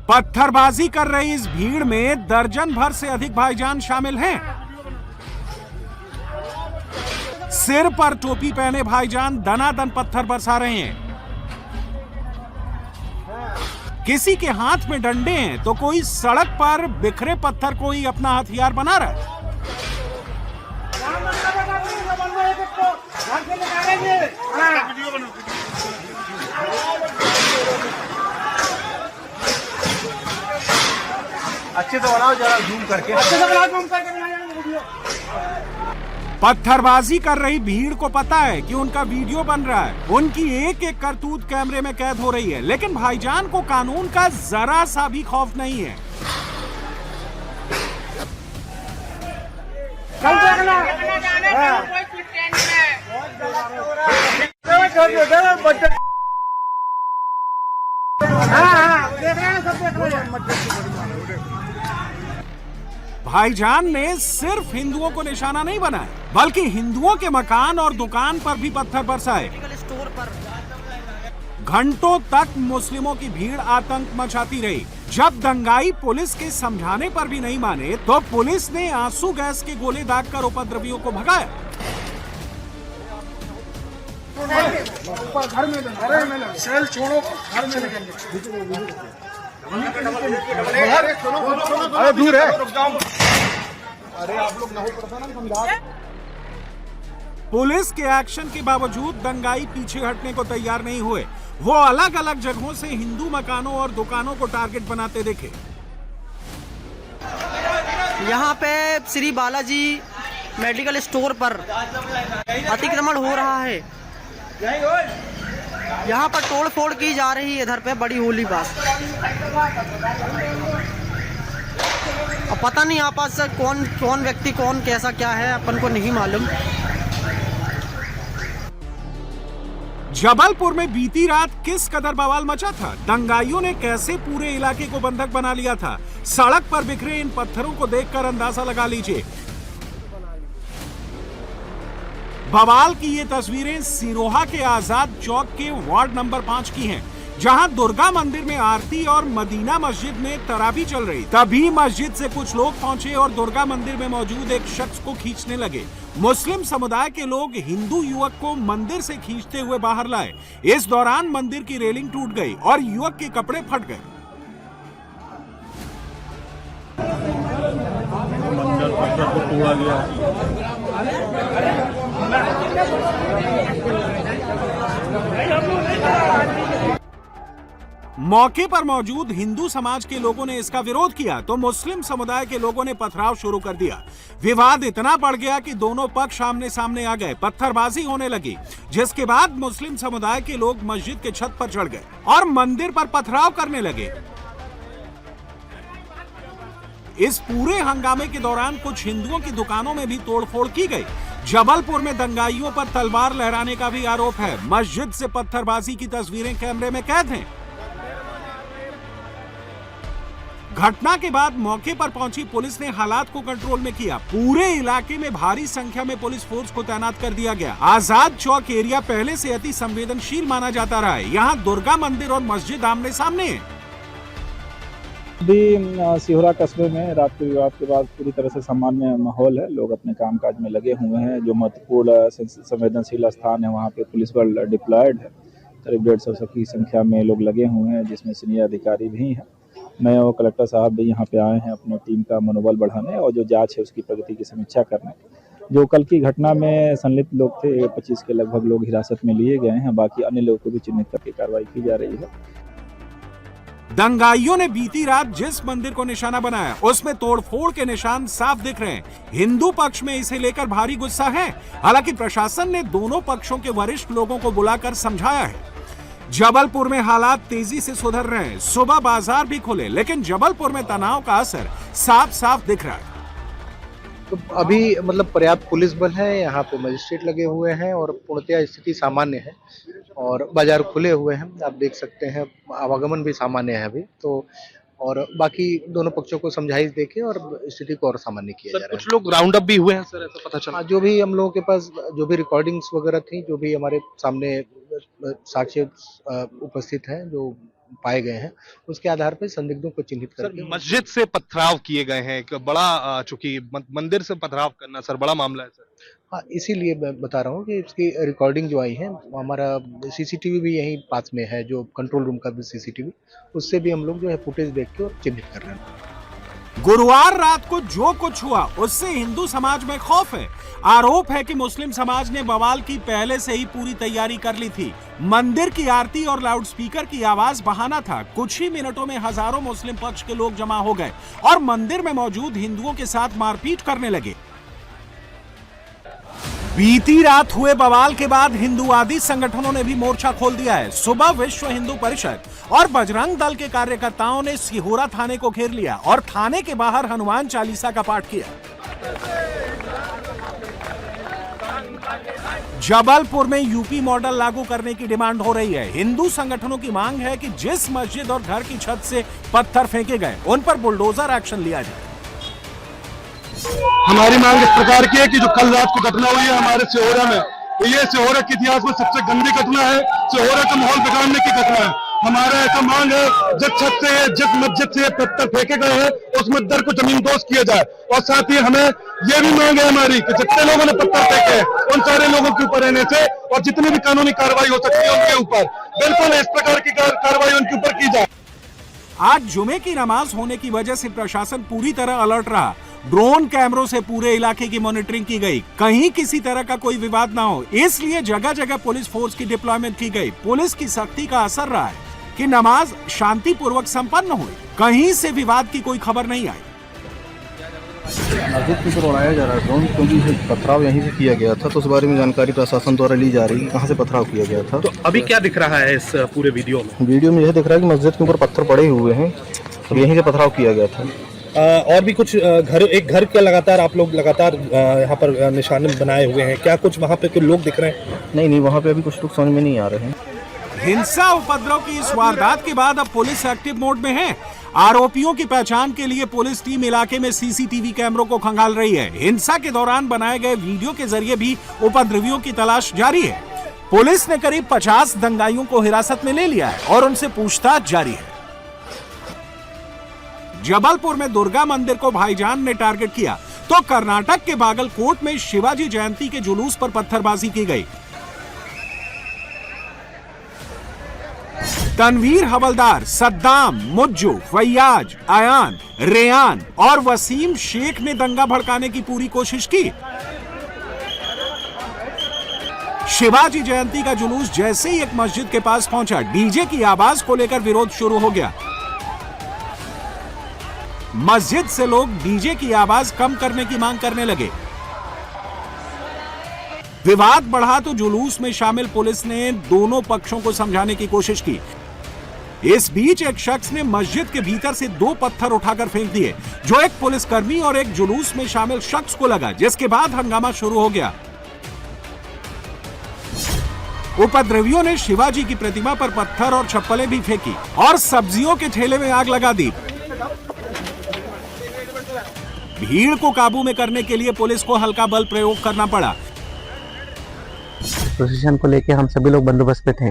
पत्थरबाजी कर रही इस भीड़ में दर्जन भर से अधिक भाईजान शामिल हैं। सिर पर टोपी पहने भाईजान दनादन पत्थर बरसा रहे हैं। किसी के हाथ में डंडे हैं तो कोई सड़क पर बिखरे पत्थर को ही अपना हथियार बना रहा है। अच्छे से बनाओ, जरा जूम करके अच्छे से बनाओ, जूम करके पत्थरबाजी कर रही भीड़ को पता है कि उनका वीडियो बन रहा है। उनकी एक एक करतूत कैमरे में कैद हो रही है, लेकिन भाईजान को कानून का जरा सा भी खौफ नहीं है। भाईजान ने सिर्फ हिंदुओं को निशाना नहीं बनाया, बल्कि हिंदुओं के मकान और दुकान पर भी पत्थर बरसाए। घंटों तक मुस्लिमों की भीड़ आतंक मचाती रही। जब दंगाई पुलिस के समझाने पर भी नहीं माने, तो पुलिस ने आंसू गैस के गोले दागकर उपद्रवियों को भगाया। अरे दूर है। पुलिस के एक्शन के बावजूद दंगाई पीछे हटने को तैयार नहीं हुए। वो अलग अलग जगहों से हिंदू मकानों और दुकानों को टारगेट बनाते देखे। यहाँ पे श्री बालाजी मेडिकल स्टोर पर अतिक्रमण हो रहा है। यहाँ पर तोड़ फोड़ की जा रही है। इधर पे बड़ी होली पास, अब पता नहीं आपस से कौन व्यक्ति कौन कैसा क्या है, अपन को नहीं मालूम। जबलपुर में बीती रात किस कदर बवाल मचा था, दंगाइयों ने कैसे पूरे इलाके को बंधक बना लिया था, सड़क पर बिखरे इन पत्थरों को देखकर अंदाजा लगा लीजिए। बवाल की ये तस्वीरें सिरोहा के आजाद चौक के वार्ड नंबर 5 की हैं, जहां दुर्गा मंदिर में आरती और मदीना मस्जिद में तरावी चल रही। तभी मस्जिद से कुछ लोग पहुंचे और दुर्गा मंदिर में मौजूद एक शख्स को खींचने लगे। मुस्लिम समुदाय के लोग हिंदू युवक को मंदिर से खींचते हुए बाहर लाए। इस दौरान मंदिर की रेलिंग टूट गई और युवक के कपड़े फट गए। मौके पर मौजूद हिंदू समाज के लोगों ने इसका विरोध किया, तो मुस्लिम समुदाय के लोगों ने पथराव शुरू कर दिया। विवाद इतना बढ़ गया कि दोनों पक्ष आमने सामने आ गए, पत्थरबाजी होने लगी, जिसके बाद मुस्लिम समुदाय के लोग मस्जिद के छत पर चढ़ गए और मंदिर पर पथराव करने लगे। इस पूरे हंगामे के दौरान कुछ हिंदुओं की दुकानों में भी तोड़फोड़ की गई। जबलपुर में दंगाइयों पर तलवार लहराने का भी आरोप है। मस्जिद से पत्थरबाजी की तस्वीरें कैमरे में कैद हैं। घटना के बाद मौके पर पहुंची पुलिस ने हालात को कंट्रोल में किया। पूरे इलाके में भारी संख्या में पुलिस फोर्स को तैनात कर दिया गया। आजाद चौक एरिया पहले से अति संवेदनशील माना जाता रहा है। यहाँ दुर्गा मंदिर और मस्जिद आमने सामने है। अभी सिहोरा कस्बे में रात के विवाद के बाद पूरी तरह से सामान्य माहौल है। लोग अपने कामकाज में लगे हुए हैं। जो महत्वपूर्ण संवेदनशील स्थान है वहाँ पे पुलिस बल डिप्लॉयड है। करीब 150 की संख्या में लोग लगे हुए हैं, जिसमें सीनियर अधिकारी भी हैं। मैं और कलेक्टर साहब भी यहाँ पे आए हैं अपने टीम का मनोबल बढ़ाने और जो जांच है उसकी प्रगति की समीक्षा करने। जो कल की घटना में संलिप्त लोग थे, 25 के लगभग लोग हिरासत में लिए गए हैं। बाकी अन्य लोगों को भी चिन्हित करके कार्रवाई की जा रही है। दंगाइयों ने बीती रात जिस मंदिर को निशाना बनाया, उसमें तोड़फोड़ के निशान साफ दिख रहे हैं। हिंदू पक्ष में इसे लेकर भारी गुस्सा है। हालांकि प्रशासन ने दोनों पक्षों के वरिष्ठ लोगों को बुलाकर समझाया है। जबलपुर में हालात तेजी से सुधर रहे हैं। सुबह बाजार भी खुले, लेकिन जबलपुर में तनाव का असर साफ साफ दिख रहा है। तो अभी मतलब पर्याप्त पुलिस बल है, यहाँ पे मजिस्ट्रेट लगे हुए हैं और पूर्णतया स्थिति सामान्य है और बाजार खुले हुए हैं। आप देख सकते हैं आवागमन भी सामान्य है अभी तो। और बाकी दोनों पक्षों को समझाइश देके और स्थिति को और सामान्य किया जा रहा है। कुछ लोग राउंड अप भी हुए हैं सर, ऐसा पता चला? जो भी हम लोगों के पास जो भी रिकॉर्डिंग्स वगैरह थी, जो भी हमारे सामने साक्ष्य उपस्थित हैं, जो पाए गए हैं, उसके आधार पर संदिग्धों को चिन्हित करके। मस्जिद से पथराव किए गए हैं, एक बड़ा चूंकि मंदिर से पथराव करना सर बड़ा मामला है सर। हाँ, इसीलिए मैं बता रहा हूँ कि इसकी रिकॉर्डिंग जो आई है, हमारा सीसीटीवी भी यहीं पास में है, जो कंट्रोल रूम का भी सीसीटीवी, उससे भी हम लोग जो है फुटेज देख के और चिन्हित कर रहे हैं। गुरुवार रात को जो कुछ हुआ उससे हिंदू समाज में खौफ है। आरोप है कि मुस्लिम समाज ने बवाल की पहले से ही पूरी तैयारी कर ली थी। मंदिर की आरती और लाउडस्पीकर की आवाज बहाना था। कुछ ही मिनटों में हजारों मुस्लिम पक्ष के लोग जमा हो गए और मंदिर में मौजूद हिंदुओं के साथ मारपीट करने लगे। बीती रात हुए बवाल के बाद हिंदूवादी संगठनों ने भी मोर्चा खोल दिया है। सुबह विश्व हिंदू परिषद और बजरंग दल के कार्यकर्ताओं ने सिहोरा थाने को घेर लिया और थाने के बाहर हनुमान चालीसा का पाठ किया। जबलपुर में यूपी मॉडल लागू करने की डिमांड हो रही है। हिंदू संगठनों की मांग है कि जिस मस्जिद और घर की छत से पत्थर फेंके गए उन पर बुलडोजर एक्शन लिया जाए। हमारी मांग इस प्रकार की है कि जो कल रात को घटना हुई है हमारे सिहोरा में, तो ये सिहोरा के इतिहास में सबसे गंदी घटना है, सिहोरा का माहौल बिगाड़ने की घटना है। हमारा ऐसा मांग है जिस छत से जिस मस्जिद से पत्थर फेंके गए हैं उस मस्जिद को जमींदोज किया जाए। और साथ ही हमें ये भी मांग है हमारी कि जितने लोगों ने पत्थर फेंके हैं उन सारे लोगों के ऊपर रहने से और जितनी भी कानूनी कार्रवाई हो सकती है उनके ऊपर बिल्कुल इस प्रकार की कार्रवाई उनके ऊपर की जाए। आज जुमे की नमाज होने की वजह से प्रशासन पूरी तरह अलर्ट रहा। ड्रोन कैमरों से पूरे इलाके की मॉनिटरिंग की गई, कहीं किसी तरह का कोई विवाद ना हो, इसलिए जगह जगह पुलिस फोर्स की डिप्लॉयमेंट की गई। पुलिस की सख्ती का असर रहा है कि नमाज शांतिपूर्वक संपन्न हुई, कहीं से विवाद की कोई खबर नहीं आई। मस्जिद के ऊपर उड़ाया जा रहा है ड्रोन, क्योंकि पथराव यहीं से किया गया था, तो उस बारे में जानकारी प्रशासन द्वारा ली जा रही है कहाँ से पथराव किया गया था। तो अभी क्या दिख रहा है इस पूरे वीडियो में? वीडियो में यह दिख रहा है कि मस्जिद के ऊपर पत्थर पड़े हुए हैं और यहीं से पथराव किया गया था। और भी कुछ एक घर का लगातार आप लोग यहाँ पर निशाने बनाए हुए हैं, क्या कुछ वहाँ पे कुछ लोग दिख रहे हैं? नहीं, वहाँ पे अभी कुछ लोग समझ में नहीं आ रहे हैं। हिंसा उपद्रव की इस वारदात के बाद अब पुलिस एक्टिव मोड में है। आरोपियों की पहचान के लिए पुलिस टीम इलाके में सीसीटीवी कैमरों को खंगाल रही है। हिंसा के दौरान बनाए गए वीडियो के जरिए भी उपद्रवियों की तलाश जारी है। पुलिस ने करीब 50 दंगाइयों को हिरासत में ले लिया है और उनसे पूछताछ जारी है। जबलपुर में दुर्गा मंदिर को भाईजान ने टारगेट किया तो कर्नाटक के बागलकोट में शिवाजी जयंती के जुलूस पर पत्थरबाजी की गई। तनवीर हवलदार, सद्दाम, मुज्जू, फैयाज, आयान, रेयान और वसीम शेख ने दंगा भड़काने की पूरी कोशिश की। शिवाजी जयंती का जुलूस जैसे ही एक मस्जिद के पास पहुंचा, डीजे की आवाज को लेकर विरोध शुरू हो गया। मस्जिद से लोग डीजे की आवाज कम करने की मांग करने लगे। विवाद बढ़ा तो जुलूस में शामिल पुलिस ने दोनों पक्षों को समझाने की कोशिश की। इस बीच एक शख्स ने मस्जिद के भीतर से 2 पत्थर उठाकर फेंक दिए, जो एक पुलिसकर्मी और एक जुलूस में शामिल शख्स को लगा, जिसके बाद हंगामा शुरू हो गया। उपद्रवियों ने शिवाजी की प्रतिमा पर पत्थर और चप्पलें भी फेंकी और सब्जियों के ठेले में आग लगा दी। भीड़ को काबू में करने के लिए पुलिस को हल्का बल प्रयोग करना पड़ा। प्रोसेशन को लेके हम सभी लोग बंदोबस्त पे थे।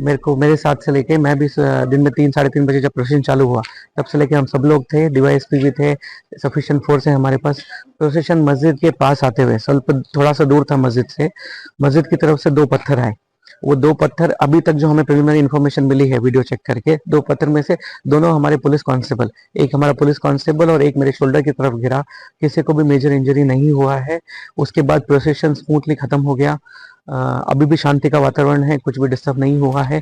मेरे साथ से लेके मैं भी दिन में 3 साढ़े 3 बजे जब प्रोसेशन चालू हुआ तब से लेके हम सब लोग थे, डीवाईएसपी भी थे, सफिशिएंट फोर्स है हमारे पास। प्रोसेशन मस्जिद के पास आते हुए थोड़ा सा दूर था मस्जिद से, मस्जिद की तरफ से 2 पत्थर आए। वो 2 पत्थर अभी तक जो हमें प्रिलिमिनरी इन्फॉर्मेशन मिली है वीडियो चेक करके, 2 पत्थर में से दोनों हमारे पुलिस कांस्टेबल, एक हमारा पुलिस कांस्टेबल और एक मेरे शोल्डर की तरफ गिरा। किसी को भी मेजर इंजरी नहीं हुआ है। उसके बाद प्रोसेशन स्मूथली खत्म हो गया। अभी भी शांति का वातावरण है, कुछ भी डिस्टर्ब नहीं हुआ है।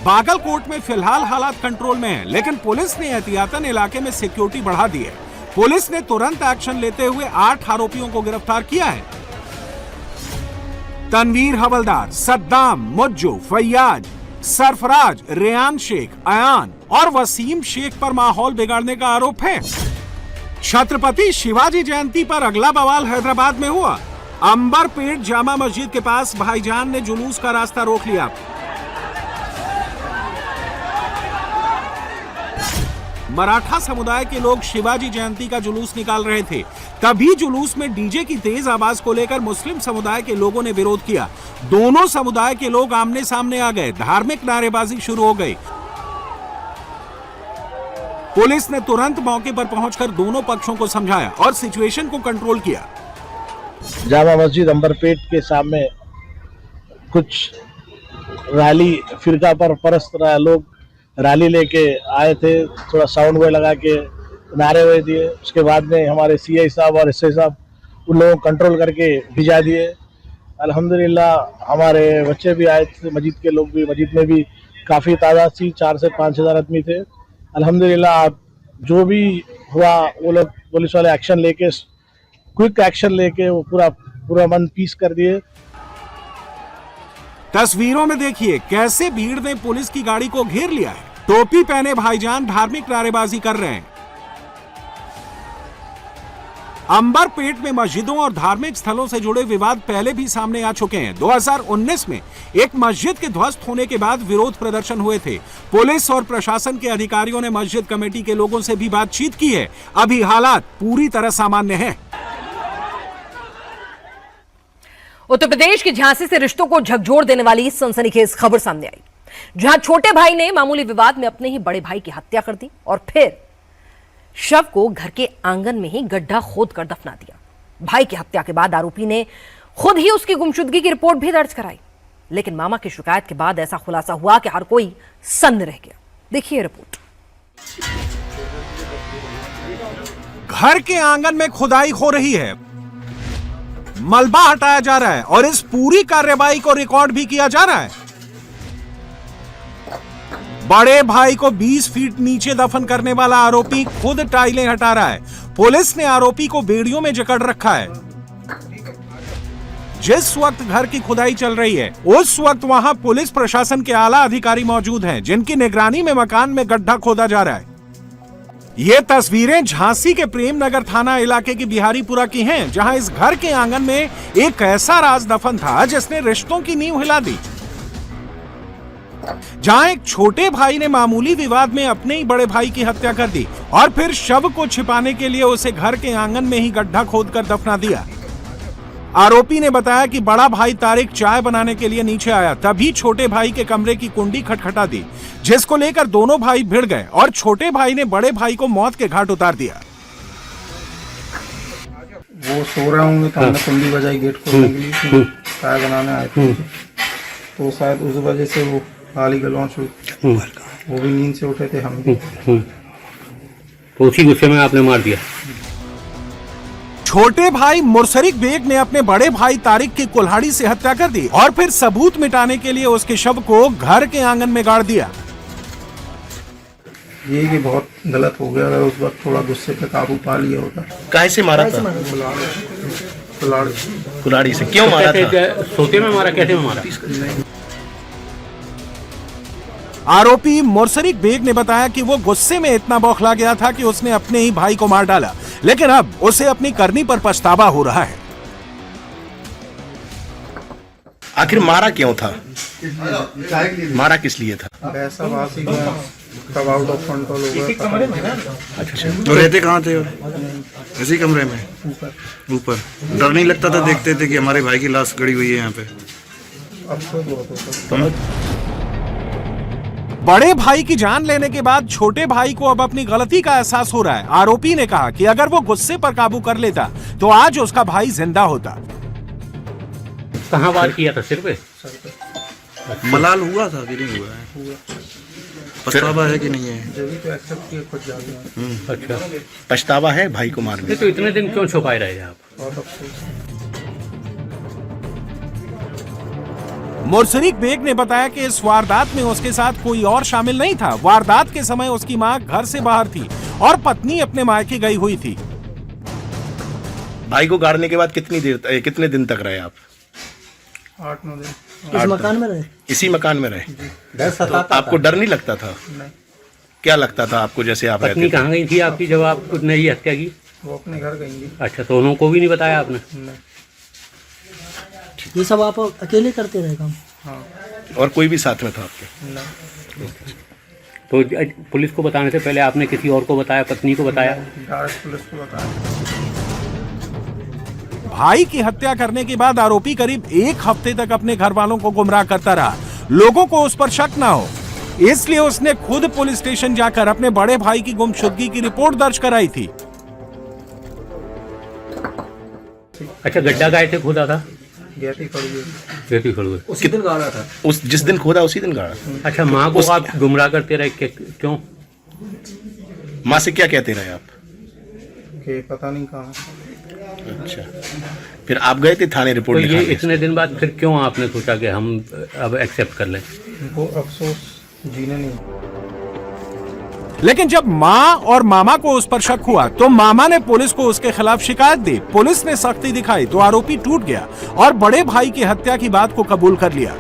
बागलकोट में फिलहाल हालात कंट्रोल में है, लेकिन पुलिस ने एहतियातन इलाके में सिक्योरिटी बढ़ा दी है। पुलिस ने तुरंत एक्शन लेते हुए 8 आरोपियों को गिरफ्तार किया है। तनवीर हवलदार, सद्दाम, मुज्जू, फैयाज, सरफराज, रेयान शेख, आयान और वसीम शेख पर माहौल बिगाड़ने का आरोप है। छत्रपति शिवाजी जयंती पर अगला बवाल हैदराबाद में हुआ। अंबरपेट जामा मस्जिद के पास भाईजान ने जुलूस का रास्ता रोक लिया। मराठा समुदाय के लोग शिवाजी जयंती का जुलूस निकाल रहे थे, तभी जुलूस में डीजे की तेज आवाज को लेकर मुस्लिम समुदाय के लोगों ने विरोध किया। दोनों समुदाय के लोग आमने सामने आ गए, धार्मिक नारेबाजी शुरू हो गई। पुलिस ने तुरंत मौके पर पहुंचकर दोनों पक्षों को समझाया और सिचुएशन को कंट्रोल किया। जामा मस्जिद अंबरपेट के सामने कुछ रैली फिरका पर परस्त लोग रैली लेके आए थे, थोड़ा साउंड वे लगा के नारे हुए दिए। उसके बाद में हमारे सीआई साहब और एसआई साहब उन लोगों को कंट्रोल करके भिजा दिए। अल्हम्दुलिल्लाह हमारे बच्चे भी आए थे, मस्जिद के लोग भी, मस्जिद में भी काफ़ी तादाद थी, 4 से 5 हज़ार आदमी थे। अल्हम्दुलिल्लाह जो भी हुआ वो लोग पुलिस वाले एक्शन लेके, क्विक एक्शन लेके वो पूरा मन पीस कर दिए। तस्वीरों में देखिए कैसे भीड़ ने पुलिस की गाड़ी को घेर लिया है। टोपी पहने भाईजान धार्मिक नारेबाजी कर रहे हैं। अंबरपेट में मस्जिदों और धार्मिक स्थलों से जुड़े विवाद पहले भी सामने आ चुके हैं। 2019 में एक मस्जिद के ध्वस्त होने के बाद विरोध प्रदर्शन हुए थे। पुलिस और प्रशासन के अधिकारियों ने मस्जिद कमेटी के लोगों से भी बातचीत की है। अभी हालात पूरी तरह सामान्य हैं। उत्तर प्रदेश की झांसी से रिश्तों को झकझोर देने वाली सनसनीखेज खबर सामने आई, जहां छोटे भाई ने मामूली विवाद में अपने ही बड़े भाई की हत्या कर दी और फिर शव को घर के आंगन में ही गड्ढा खोद कर दफना दिया। भाई की हत्या के बाद आरोपी ने खुद ही उसकी गुमशुदगी की रिपोर्ट भी दर्ज कराई, लेकिन मामा की शिकायत के बाद ऐसा खुलासा हुआ कि हर कोई सन्न रह गया। देखिए रिपोर्ट। घर के आंगन में खुदाई हो रही है, मलबा हटाया जा रहा है और इस पूरी कार्रवाई को रिकॉर्ड भी किया जा रहा है। बड़े भाई को 20 फीट नीचे दफन करने वाला आरोपी खुद टाइलें हटा रहा है। पुलिस ने आरोपी को बेड़ियों में जकड़ रखा है। जिस वक्त घर की खुदाई चल रही है, उस वक्त वहां पुलिस प्रशासन के आला अधिकारी मौजूद हैं, जिनकी निगरानी में मकान में गड्ढा खोदा जा रहा है। ये तस्वीरें झांसी के प्रेम नगर थाना इलाके की बिहारीपुरा की हैं, जहां इस घर के आंगन में एक ऐसा राज दफन था जिसने रिश्तों की नींव हिला दी। जहां एक छोटे भाई ने मामूली विवाद में अपने ही बड़े भाई की हत्या कर दी और फिर शव को छिपाने के लिए उसे घर के आंगन में ही गड्ढा खोदकर दफना दिया। आरोपी ने बताया कि बड़ा भाई तारिक चाय बनाने के लिए नीचे आया, तभी छोटे भाई के कमरे की कुंडी खटखटा दी, जिसको लेकर दोनों भाई भिड़ गए और छोटे भाई ने बड़े भाई को मौत के घाट उतार दिया। वो सो रहे होंगे तो हमने कुंडी बजाई गेट खोलने के लिए, चाय बनाने आए थे, तो शायद उस वजह से वो गाली गलौच हुई। वो भी नींद से उठे थे, हम भी। तो उसी गुस्से में आपने मार दिया। छोटे भाई मुर्सरिक बेग ने अपने बड़े भाई तारिक की कुल्हाड़ी से हत्या कर दी और फिर सबूत मिटाने के लिए उसके शव को घर के आंगन में गाड़ दिया। ये कि बहुत गलत हो गया, अगर उस वक्त थोड़ा गुस्से पे काबू पा लिया होता। काहे से मारा था? कुल्हाड़ी से। क्यों मारा था? सोते में मारा? कैसे मारा? आरोपी मुर्सरिक बेग ने बताया कि वो गुस्से में इतना बौखला गया था कि उसने अपने ही भाई को मार डाला, लेकिन अब उसे अपनी करनी पर पछतावा हो रहा है। आखिर मारा क्यों था? मारा किस लिए था? ऐसा वासी तब आउट ऑफ कंट्रोल हो गया। अच्छा, तो रहते कहाँ थे? इसी कमरे में ऊपर। डर नहीं लगता था? देखते थे कि हमारे भाई की लाश गड़ी हुई है यहाँ पे। अफसोस बहुत होता। बड़े भाई की जान लेने के बाद छोटे भाई को अब अपनी गलती का एहसास हो रहा है। आरोपी ने कहा कि अगर वो गुस्से पर काबू कर लेता तो आज उसका भाई जिंदा होता। कहाँ वार किया था? सिर पे? मलाल हुआ था कि नहीं हुआ है? पछतावा है कि नहीं है? जो भी तो एक्सेप्ट किए खुद जाते हैं। अच्छा, पछतावा है भाई को मारने? तो इतने दिन क्यों छुपाए रहे आप? बहुत अफसोस। मुर्सरिक बेग ने बताया कि इस वारदात में उसके साथ कोई और शामिल नहीं था। वारदात के समय उसकी मां घर से बाहर थी और पत्नी अपने मायके गई हुई थी। भाई को गाड़ने के बाद कितने दिन तक रहे आप? 8-9 दिन। इस मकान में रहे? इसी मकान में रहे। तो आपको डर नहीं लगता था? नहीं। क्या लगता था आपको जैसे आप रहते थे? पत्नी कहाँ गई थी आपकी जब आपने ये हत्या की? वो अपने घर गई थी। अच्छा, तो उनको भी नहीं बताया आपने? नहीं। ये सब आप अकेले करते रहे काम? हाँ। और कोई भी साथ में था आपके? नहीं। तो पुलिस को बताने से पहले आपने किसी और को बताया? पत्नी को बताया? डायरेक्ट पुलिस को बताया। भाई की हत्या करने के बाद आरोपी करीब 1 हफ्ते तक अपने घर वालों को गुमराह करता रहा। लोगों को उस पर शक ना हो, इसलिए उसने खुद पुलिस स्टेशन जाकर अपने बड़े भाई की गुमशुदगी की रिपोर्ट दर्ज कराई थी। अच्छा, गड्ढा गाय से खोदा था? गेटी खड़ुए। उसी दिन गाड़ा था? जिस दिन खोदा उसी दिन गाड़ा? अच्छा, माँ को आप गुमराह करते रहे क्यों? माँ से क्या कहते रहे आप? कि पता नहीं कहाँ। अच्छा, फिर आप गए थे थाने रिपोर्ट लिखाने? ये इतने दिन बाद फिर क्यों आपने सोचा कि हम अब एक्सेप्ट कर लें? वो अफसोस जीने नहीं। लेकिन जब माँ और मामा को उस पर शक हुआ तो मामा ने पुलिस को उसके खिलाफ शिकायत दी। पुलिस ने सख्ती दिखाई तो आरोपी टूट गया और बड़े भाई की हत्या की बात को कबूल कर लिया।